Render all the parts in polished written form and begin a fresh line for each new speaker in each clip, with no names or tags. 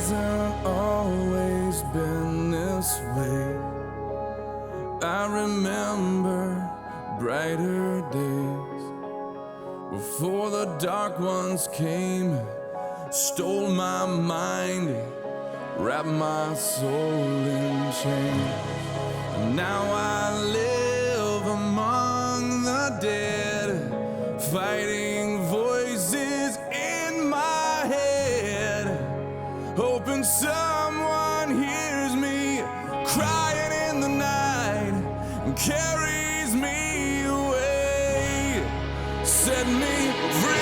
hasn't always been this way. I remember brighter days before the dark ones came, stole my mind, wrapped my soul in chains. And now I live among the dead, fighting voices in my head, hoping someone hears me crying in the night and carries me away, set me free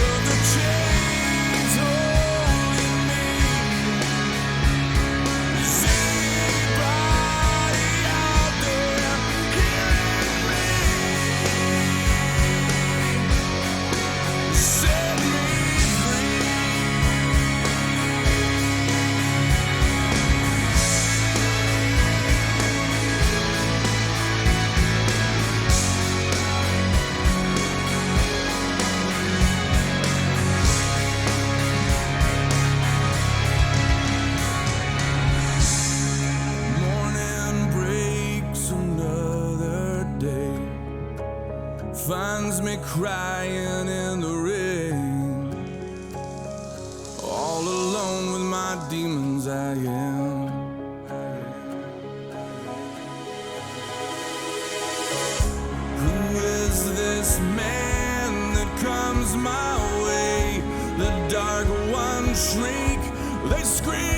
of the chains holding me. Is anybody out there hearing me? Set me free. Morning breaks another day, finds me crying in the rain, all alone with my demons I am. Who is this man that comes my way? The dark ones shriek, they scream